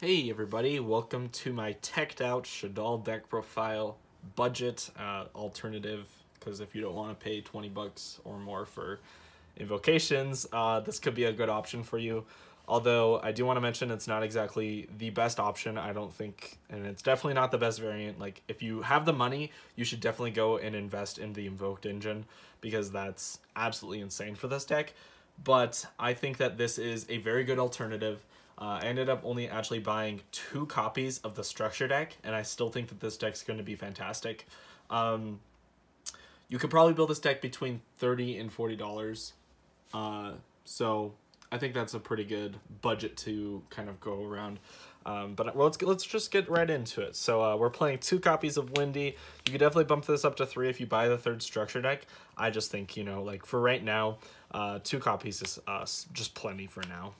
Hey everybody, welcome to my teched out Shaddoll Deck Profile budget alternative, because if you don't want to pay 20 bucks or more for invocations, this could be a good option for you. Although I do want to mention it's not exactly the best option, I don't think, and it's definitely not the best variant. Like, if you have the money, you should definitely go and invest in the invoked engine, because that's absolutely insane for this deck. But I think that this is a very good alternative. I ended up only actually buying 2 copies of the structure deck, and I still think that this deck's going to be fantastic. You could probably build this deck between $30 and $40. So I think that's a pretty good budget to kind of go around. But let's just get right into it. So we're playing 2 copies of Windy. You could definitely bump this up to 3 if you buy the 3rd structure deck. I just think, you know, like for right now, 2 copies is just plenty for now.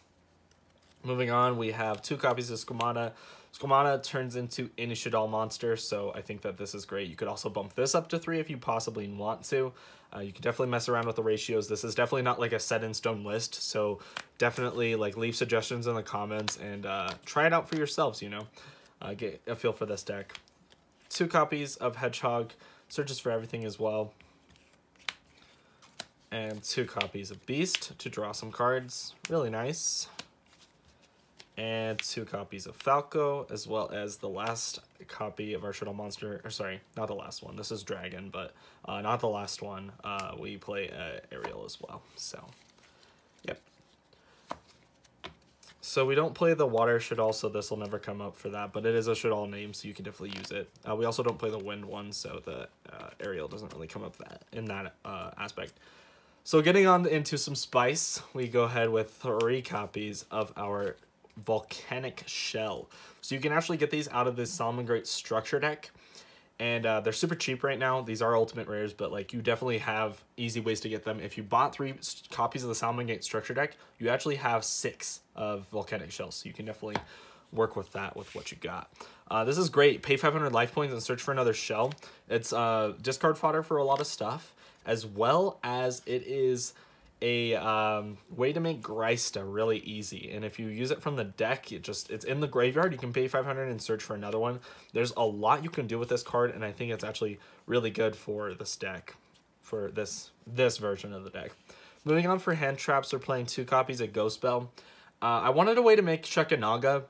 Moving on, we have 2 copies of Squamata. Squamata turns into any Shaddoll monster, so I think that this is great. You could also bump this up to 3 if you possibly want to. You can definitely mess around with the ratios. This is definitely not like a set-in-stone list, so definitely like leave suggestions in the comments and try it out for yourselves, you know. Get a feel for this deck. 2 copies of Hedgehog, searches for everything as well. And 2 copies of Beast to draw some cards. Really nice. And 2 copies of Falco, as well as the last copy of our Shaddoll monster. Or sorry, not the last one. This is Dragon, but not the last one. We play Ariel as well. So, yep. So we don't play the Water Shaddoll, so this will never come up for that. But it is a Shaddoll name, so you can definitely use it. We also don't play the Wind one, so the Ariel doesn't really come up in that aspect. So getting on into some spice, we go ahead with 3 copies of our Volcanic Shell. So you can actually get these out of this Salamangreat structure deck, and they're super cheap right now. These are ultimate rares, but like you definitely have easy ways to get them. If you bought 3 copies of the Salamangreat structure deck, you actually have 6 of Volcanic Shells, so you can definitely work with that with what you got. This is great. Pay 500 life points and search for another shell. It's discard fodder for a lot of stuff, as well as it is a way to make Greista really easy. And if you use it from the deck, it's in the graveyard. You can pay 500 and search for another one. There's a lot you can do with this card, and I think it's actually really good for this deck, for this version of the deck. Moving on for hand traps, we're playing 2 copies of Ghost Bell. I wanted a way to make Shekanaga,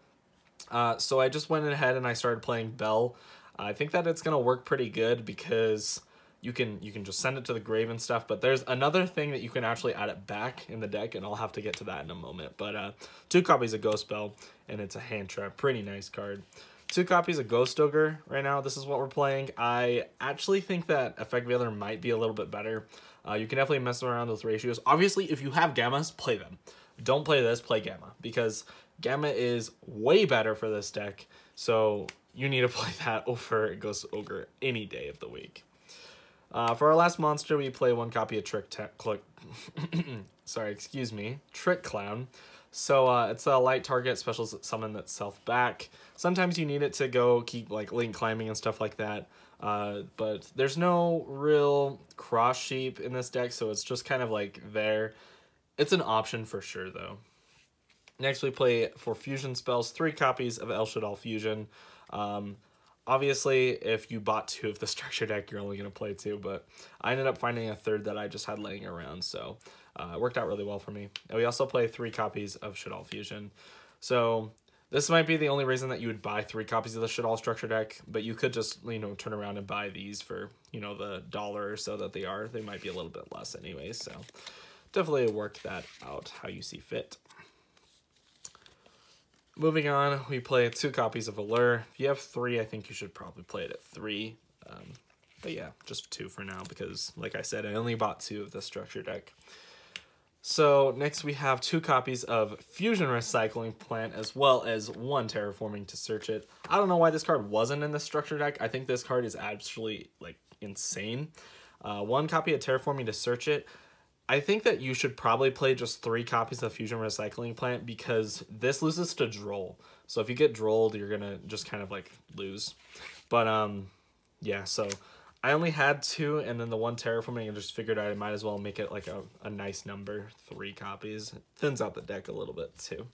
so I just went ahead and I started playing Bell. I think that it's gonna work pretty good because you can just send it to the grave and stuff, but there's another thing that you can actually add it back in the deck, and I'll have to get to that in a moment. But 2 copies of Ghost Bell, and it's a hand trap. Pretty nice card. 2 copies of Ghost Ogre right now. This is what we're playing. I actually think that Effect Veiler might be a little bit better. You can definitely mess around with ratios. Obviously, if you have Gammas, play them. Don't play this, play Gamma, because Gamma is way better for this deck, so you need to play that over Ghost Ogre any day of the week. For our last monster, we play 1 copy of Trick Clown. So it's a light target special summon itself back. Sometimes you need it to go keep like link climbing and stuff like that. But there's no real cross sheep in this deck, so it's just kind of like there. It's an option for sure though. Next we play for fusion spells 3 copies of El Shaddoll Fusion. Obviously, if you bought 2 of the structure deck, you're only going to play 2, but I ended up finding a 3rd that I just had laying around, so it worked out really well for me. And we also play 3 copies of Shaddoll Fusion. So this might be the only reason that you would buy 3 copies of the Shaddoll structure deck, but you could just, you know, turn around and buy these for, you know, the $1 or so that they are. They might be a little bit less anyways, so definitely work that out how you see fit. Moving on, we play 2 copies of Allure. If you have 3, I think you should probably play it at 3. But yeah, just 2 for now because, like I said, I only bought 2 of the structure deck. So next we have 2 copies of Fusion Recycling Plant, as well as 1 Terraforming to search it. I don't know why this card wasn't in the structure deck. I think this card is actually like insane. 1 copy of Terraforming to search it. I think that you should probably play just 3 copies of Fusion Recycling Plant because this loses to Droll. So if you get Drolled, you're going to just kind of like lose. But yeah, so I only had 2 and then the 1 Terraforming, I just figured I might as well make it like a nice number, 3 copies. It thins out the deck a little bit too.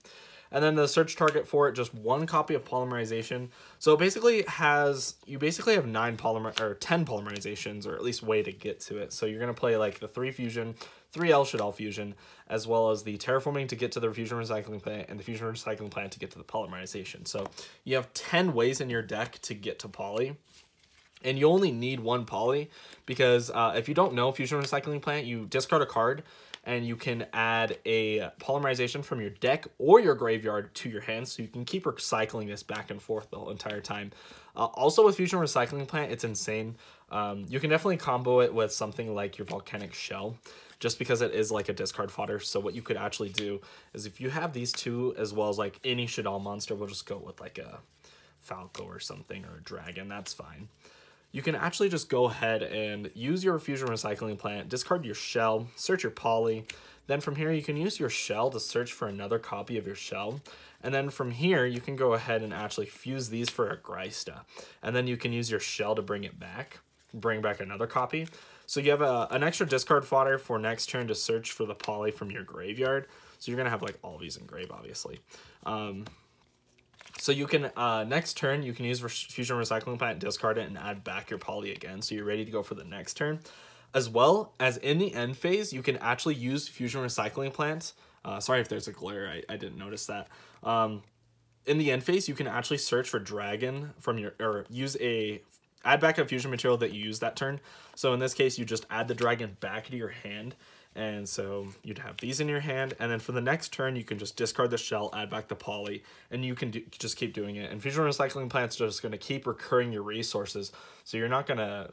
And then the search target for it, just 1 copy of polymerization. So it basically has, you basically have 10 polymerizations, or at least way to get to it. So you're going to play like the 3 fusion, 3 Shaddoll fusion, as well as the terraforming to get to the fusion recycling plant, and the fusion recycling plant to get to the polymerization. So you have 10 ways in your deck to get to poly. And you only need 1 poly, because if you don't know fusion recycling plant, you discard a card, and you can add a polymerization from your deck or your graveyard to your hand, so you can keep recycling this back and forth the whole entire time. Also with fusion recycling plant, it's insane. You can definitely combo it with something like your volcanic shell, just because it is like a discard fodder. So what you could actually do is, if you have these 2, as well as like any Shaddoll monster, we'll just go with like a Falco or something, or a dragon, that's fine. You can actually just go ahead and use your fusion recycling plant, discard your shell, search your poly. Then from here, you can use your shell to search for another copy of your shell. And then from here, you can go ahead and actually fuse these for a Greista. And then you can use your shell to bring back another copy. So you have an extra discard fodder for next turn to search for the poly from your graveyard. So you're gonna have like all these in grave, obviously. So you can, next turn, you can use fusion recycling plant, discard it, and add back your poly again. So you're ready to go for the next turn. As well as in the end phase, you can actually use fusion recycling plant. Sorry if there's a glare, I didn't notice that. In the end phase, you can actually search for dragon from your, or add back a fusion material that you use that turn. So in this case, you just add the dragon back to your hand. And so you'd have these in your hand, and then for the next turn, you can just discard the shell, add back the poly, and you can just keep doing it. And fusion recycling plant's just going to keep recurring your resources, so you're not going to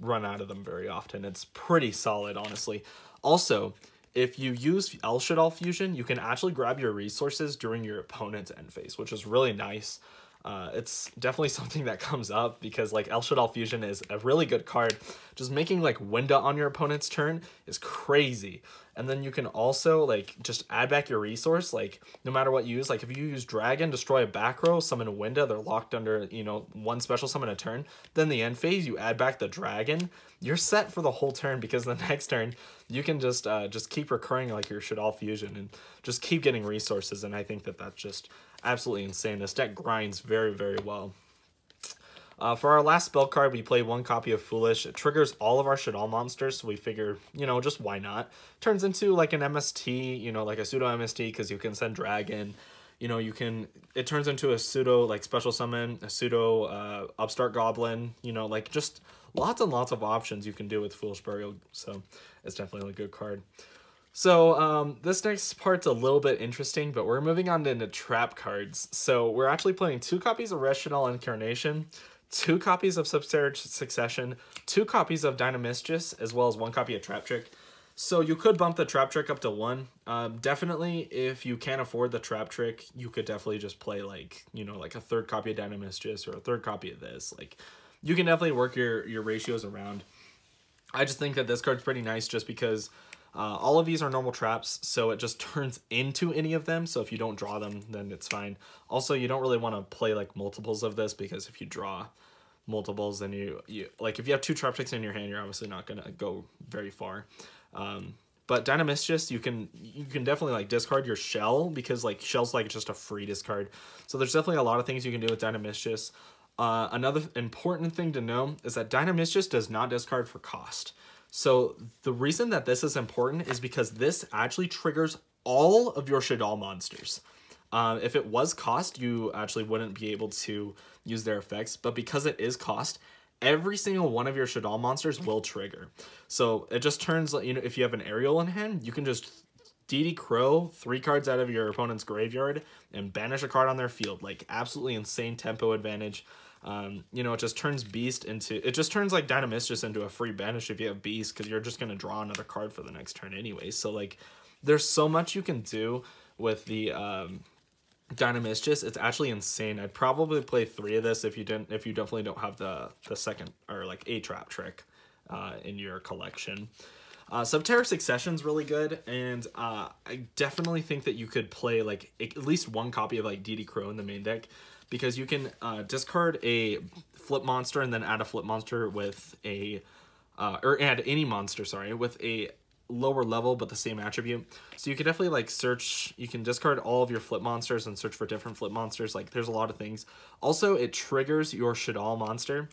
run out of them very often. It's pretty solid, honestly. Also, if you use Shaddoll fusion, you can actually grab your resources during your opponent's end phase, which is really nice. It's definitely something that comes up, because like Shaddoll fusion is a really good card. Just making like Winda on your opponent's turn is crazy. And then you can also like just add back your resource, like no matter what you use. Like if you use dragon, destroy a back row, summon a Winda, they're locked under, you know, 1 special summon a turn. Then the end phase, you add back the dragon, you're set for the whole turn, because the next turn you can just keep recurring like your Shaddoll fusion and just keep getting resources. And I think that that's just absolutely insane. This deck grinds very, very well. For our last spell card, we play 1 copy of Foolish. It triggers all of our Shaddoll monsters, so we figure, you know, just why not? Turns into like an MST, you know, like a pseudo MST, because you can send dragon. You know, it turns into a pseudo like special summon, a pseudo upstart goblin, you know, like just lots and lots of options you can do with Foolish Burial. So it's definitely a good card. So this next part's a little bit interesting, but we're moving on into trap cards. So we're actually playing 2 copies of Shaddoll Incarnation, 2 copies of Subterrage Succession, 2 copies of Dynamistress, as well as 1 copy of Trap Trick. So you could bump the Trap Trick up to 1. Definitely, if you can't afford the Trap Trick, you could definitely just play like, you know, like a 3rd copy of Dynamistress or a 3rd copy of this. Like, you can definitely work your ratios around. I just think that this card's pretty nice, just because all of these are normal traps, so it just turns into any of them. So if you don't draw them, then it's fine. Also, you don't really want to play like multiples of this, because if you draw multiples, then you like if you have 2 trap tricks in your hand, you're obviously not gonna go very far. But Dynamistress, you can definitely like discard your shell, because like shell's like just a free discard. So there's definitely a lot of things you can do with Dynamistress. Another important thing to know is that Dynamistress does not discard for cost. So the reason that this is important is because this actually triggers all of your Shaddoll monsters. If it was cost, you actually wouldn't be able to use their effects, but because it is cost, every single one of your Shaddoll monsters will trigger. So it just turns, you know, if you have an aerial in hand, you can just DD Crow 3 cards out of your opponent's graveyard and banish a card on their field. Like, absolutely insane tempo advantage. You know, it just turns Beast into, it just turns like Dynamistress into a free banish if you have Beast, because you're just going to draw another card for the next turn anyway. So like, there's so much you can do with the Dynamistress. It's actually insane. I'd probably play 3 of this if you definitely don't have the second or like a trap trick in your collection. Subterrage Succession's really good, and I definitely think that you could play like at least 1 copy of like DD Crow in the main deck, because you can discard a flip monster and then add a flip monster with a or add any monster, sorry, with a lower level but the same attribute. So you can definitely like search, you can discard all of your flip monsters and search for different flip monsters. Like there's a lot of things. Also, it triggers your Shaddoll monster.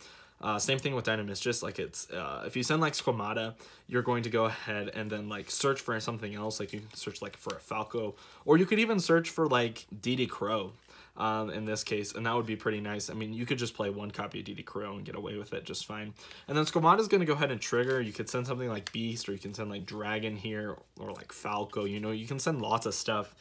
Same thing with Dynamistus. Like it's if you send like Squamata, you're going to go ahead and then like search for something else. Like you can search like for a Falco, or you could even search for like DD Crow in this case, and that would be pretty nice. I mean, you could just play one copy of DD Crow and get away with it just fine. And then Squamata is going to go ahead and trigger. You could send something like Beast, or you can send like Dragon here, or like Falco. You know, you can send lots of stuff,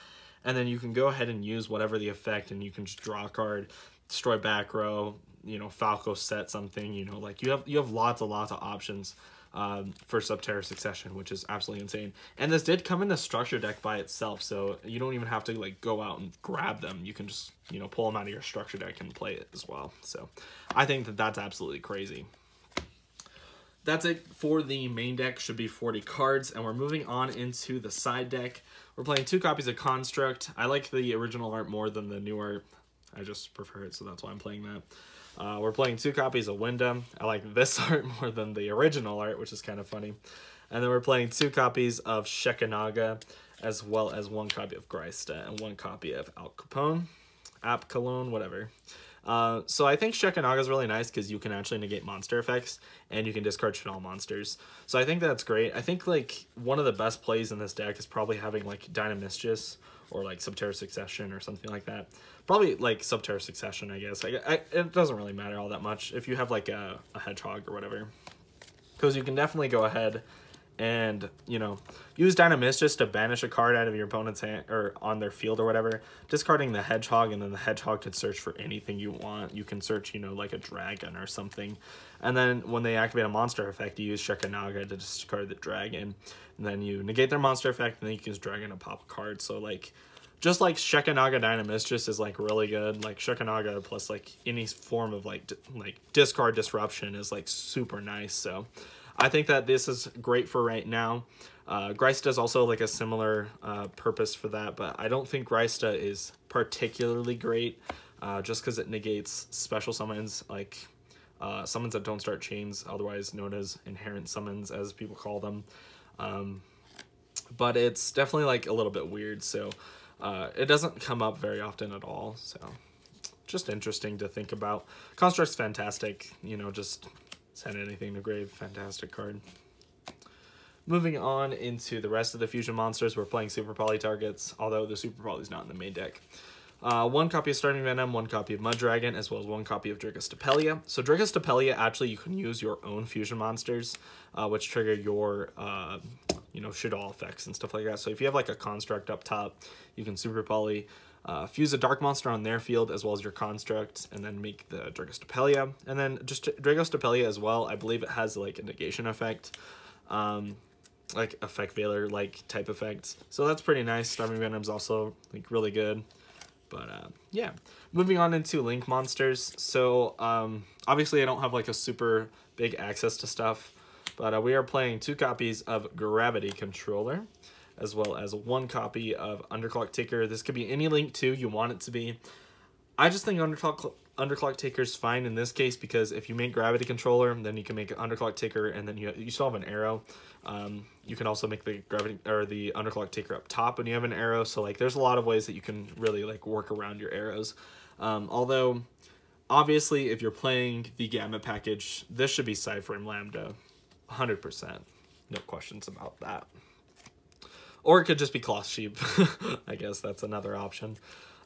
and then you can go ahead and use whatever the effect, and you can just draw a card, destroy back row, you know, Falco set something, you know, like you have lots of options for Subterra Succession, which is absolutely insane. And this did come in the structure deck by itself, so you don't even have to like go out and grab them. You can just, you know, pull them out of your structure deck and play it as well. So I think that that's absolutely crazy. That's it for the main deck. Should be 40 cards, and we're moving on into the side deck. We're playing 2 copies of Construct. I like the original art more than the new art. I just prefer it, so that's why I'm playing that. We're playing 2 copies of Wyndham. I like this art more than the original art, which is kind of funny. And then we're playing 2 copies of Shekanaga, as well as 1 copy of Greista and 1 copy of Apcalone, whatever. So I think Shekanaga is really nice because you can actually negate monster effects, and you can discard Shaddoll monsters. So I think that's great. I think like one of the best plays in this deck is probably having like Dynamistus or like Subterra Succession or something like that. Probably like Subterra Succession, I guess. It doesn't really matter all that much if you have like a Hedgehog or whatever, because you can definitely go ahead and, you know, use Dynamistus to banish a card out of your opponent's hand or on their field or whatever, discarding the Hedgehog, and then the Hedgehog could search for anything you want. You can search, you know, like a dragon or something, and then when they activate a monster effect, you use Shekanaga to discard the dragon, and then you negate their monster effect, and then you can use dragon to pop a card. So like, just like Shekanaga Dynamistus is like really good. Like Shekanaga plus like any form of like discard disruption is like super nice. So I think that this is great for right now. Greista is also like a similar purpose for that, but I don't think Greista is particularly great just because it negates special summons, like summons that don't start chains, otherwise known as inherent summons, as people call them. But it's definitely like a little bit weird, so it doesn't come up very often at all, so just interesting to think about. Construct's fantastic, you know, just send anything to grave, fantastic card. Moving on into the rest of the fusion monsters, we're playing Super Poly targets, although the Super Poly is not in the main deck. 1 copy of Starving Venom, 1 copy of Mud Dragon, as well as 1 copy of Dragostapelia. So Dragostapelia, actually, you can use your own fusion monsters, which trigger your, you know, Shaddoll effects and stuff like that. So if you have like a Construct up top, you can Super Poly, fuse a Dark Monster on their field as well as your Construct, and then make the Dragostapelia. And then just Dragostapelia as well, I believe it has like a negation effect, like Effect Veiler like type effects. So that's pretty nice. Starving Venom's also like really good. But yeah, moving on into Link monsters. So obviously I don't have like a super big access to stuff, but we are playing 2 copies of Gravity Controller, as well as 1 copy of Underclock Taker. This could be any Link 2 you want it to be. I just think Underclock Taker is fine in this case, because if you make Gravity Controller, then you can make an Underclock Taker, and then you still have an arrow. You can also make the Gravity or the Underclock Taker up top when you have an arrow. So like, there's a lot of ways that you can really like work around your arrows. Although obviously, if you're playing the Gamut package, this should be Cyframe Lambda, 100%, no questions about that. Or it could just be Cloth Sheep. I guess that's another option.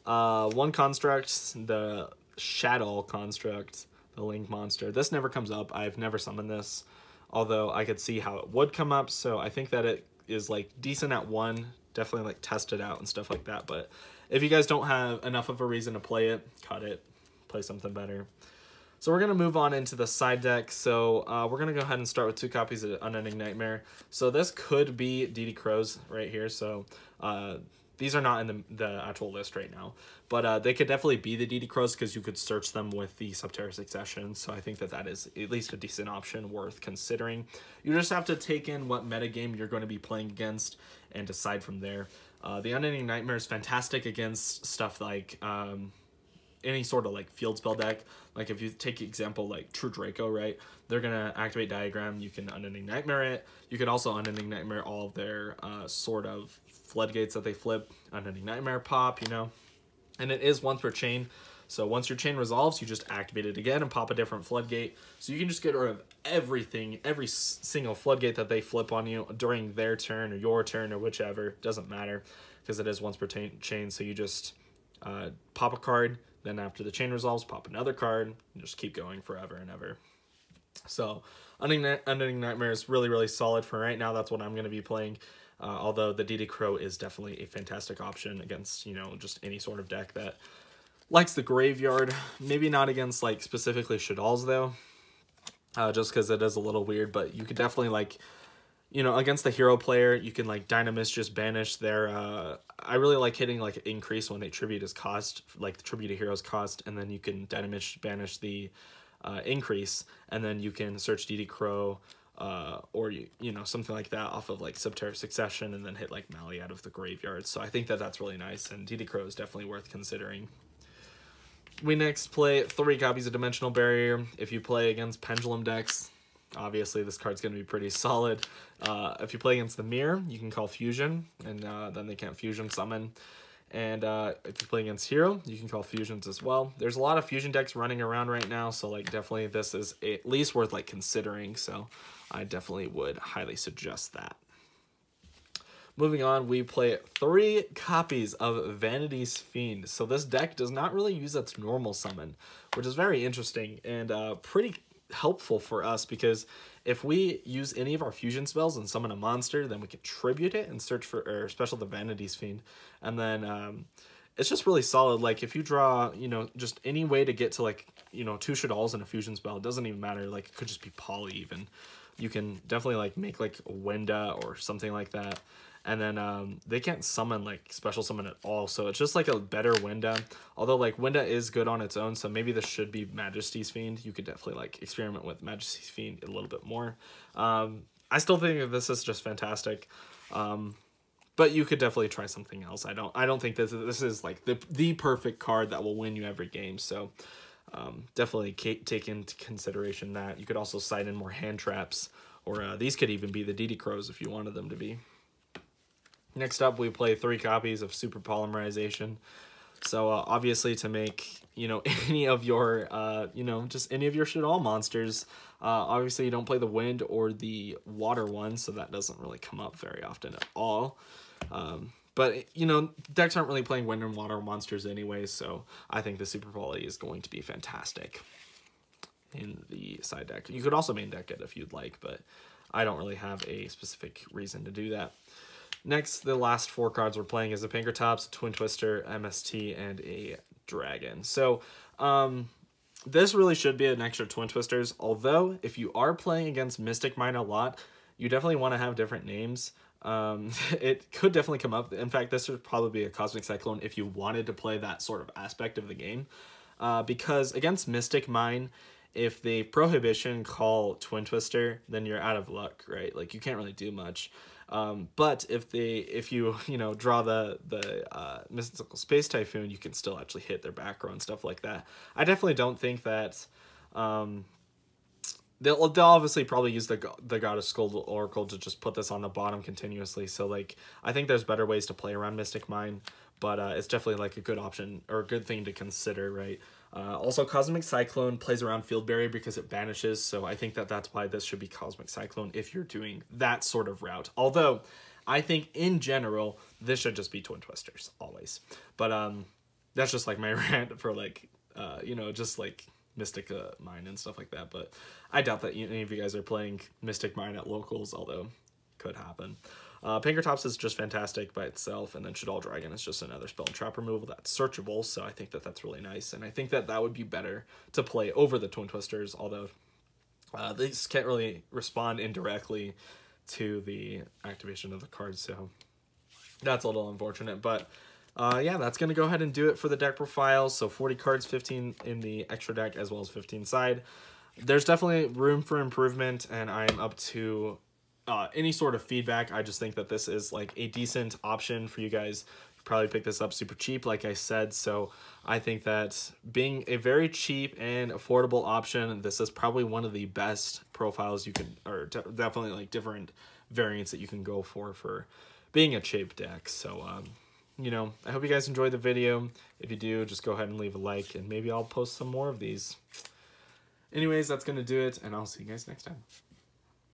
1 construct, the Shaddoll construct, the Link monster. This never comes up. I've never summoned this, although I could see how it would come up. So I think that it is like decent at 1. Definitely like test it out and stuff like that. But if you guys don't have enough of a reason to play it, cut it, play something better. So we're going to move on into the side deck. So we're going to go ahead and start with 2 copies of Unending Nightmare. So this could be DD Crows right here. So these are not in the actual list right now, but they could definitely be the DD Crows because you could search them with the Subterra Succession. So I think that that is at least a decent option worth considering. You just have to take in what metagame you're going to be playing against and decide from there. The Unending Nightmare is fantastic against stuff like any sort of like field spell deck. Like if you take example like True Draco, right? They're gonna activate Diagram. You can Unending Nightmare it. You could also Unending Nightmare all of their sort of floodgates that they flip. Unending Nightmare pop, you know, and it is once per chain. So once your chain resolves, you just activate it again and pop a different floodgate. So you can just get rid of everything, every single floodgate that they flip on you during their turn or your turn or whichever. Doesn't matter because it is once per chain. So you just pop a card, then after the chain resolves, pop another card, and just keep going forever and ever. So Unending Nightmare is really, really solid for right now. That's what I'm going to be playing. Although the DD Crow is definitely a fantastic option against, you know, just any sort of deck that likes the graveyard. Maybe not against like specifically Shaddolls though, just because it is a little weird. But you could definitely like, you know, against the hero player, you can like Dynamis just banish their. I really like hitting like increase when they tribute his cost, like the tribute to heroes cost, and then you can Dynamis banish the increase, and then you can search DD Crow. Or you know, something like that off of like Subterra Succession, and then hit like Mali out of the graveyard. So I think that that's really nice, and DD Crow is definitely worth considering. We next play 3 copies of Dimensional Barrier. If you play against Pendulum decks, obviously this card's going to be pretty solid. If you play against the Mirror, you can call Fusion, and then they can't Fusion summon. And if you play against Hero, you can call Fusions as well. There's a lot of Fusion decks running around right now, so like definitely this is at least worth like considering. So I definitely would highly suggest that. Moving on, we play 3 copies of Vanity's Fiend. So this deck does not really use its normal summon, which is very interesting and pretty helpful for us, because if we use any of our fusion spells and summon a monster, then we can tribute it and search for, or special the Vanity's Fiend. And then it's just really solid. Like if you draw, you know, just any way to get to like, you know, 2 Shaddolls and a fusion spell, it doesn't even matter. Like it could just be Poly even. You can definitely like make like a Wenda or something like that. And then they can't summon like special summon at all, so it's just like a better Wenda. Although like Wenda is good on its own, so maybe this should be Majesty's Fiend. You could definitely like experiment with Majesty's Fiend a little bit more. I still think that this is just fantastic, but you could definitely try something else. I don't think this is like the perfect card that will win you every game. So definitely take into consideration that. You could also side in more hand traps, or these could even be the DD Crows if you wanted them to be. Next up, we play 3 copies of Super Polymerization. So obviously to make, you know, any of your, you know, just any of your Shaddoll monsters, obviously you don't play the wind or the water one, so that doesn't really come up very often at all. But, you know, decks aren't really playing wind and water monsters anyway, so I think the Super Poly is going to be fantastic in the side deck. You could also main deck it if you'd like, but I don't really have a specific reason to do that. Next, the last 4 cards we're playing is a Pinkertops, a Twin Twister, MST, and a Dragon. So, this really should be an extra Twin Twisters, although if you are playing against Mystic Mine a lot, you definitely want to have different names. It could definitely come up. In fact, this would probably be a Cosmic Cyclone if you wanted to play that sort of aspect of the game. Because against Mystic Mine, if they Prohibition call Twin Twister, then you're out of luck, right? Like, you can't really do much. But if you know, draw the Mystical Space Typhoon, you can still actually hit their back row and stuff like that. I definitely don't think that they'll obviously probably use the Goddess Skull Oracle to just put this on the bottom continuously. So like I think there's better ways to play around Mystic Mine, but it's definitely like a good option or a good thing to consider, right? Also, Cosmic Cyclone plays around Field Barrier because it banishes, so I think that that's why this should be Cosmic Cyclone if you're doing that sort of route. Although, I think in general, this should just be Twin Twisters, always. But that's just like my rant for like, you know, just like Mystic Mine and stuff like that. But I doubt that any of you guys are playing Mystic Mine at locals, although could happen. Pinkertops is just fantastic by itself, and then Shaddoll Dragon is just another spell and trap removal that's searchable, so I think that that's really nice, and I think that that would be better to play over the Twin Twisters, although these can't really respond indirectly to the activation of the card, so that's a little unfortunate, but yeah, that's going to go ahead and do it for the deck profile. So 40 cards, 15 in the extra deck, as well as 15 side. There's definitely room for improvement, and I'm up to any sort of feedback. I just think that this is like a decent option for you guys probably pick this up super cheap, like I said. So I think that being a very cheap and affordable option, this is probably one of the best profiles you could, or definitely like different variants that you can go for being a cheap deck. So you know, I hope you guys enjoyed the video. If you do, just go ahead and leave a like, and maybe I'll post some more of these. Anyways, that's gonna do it, and I'll see you guys next time.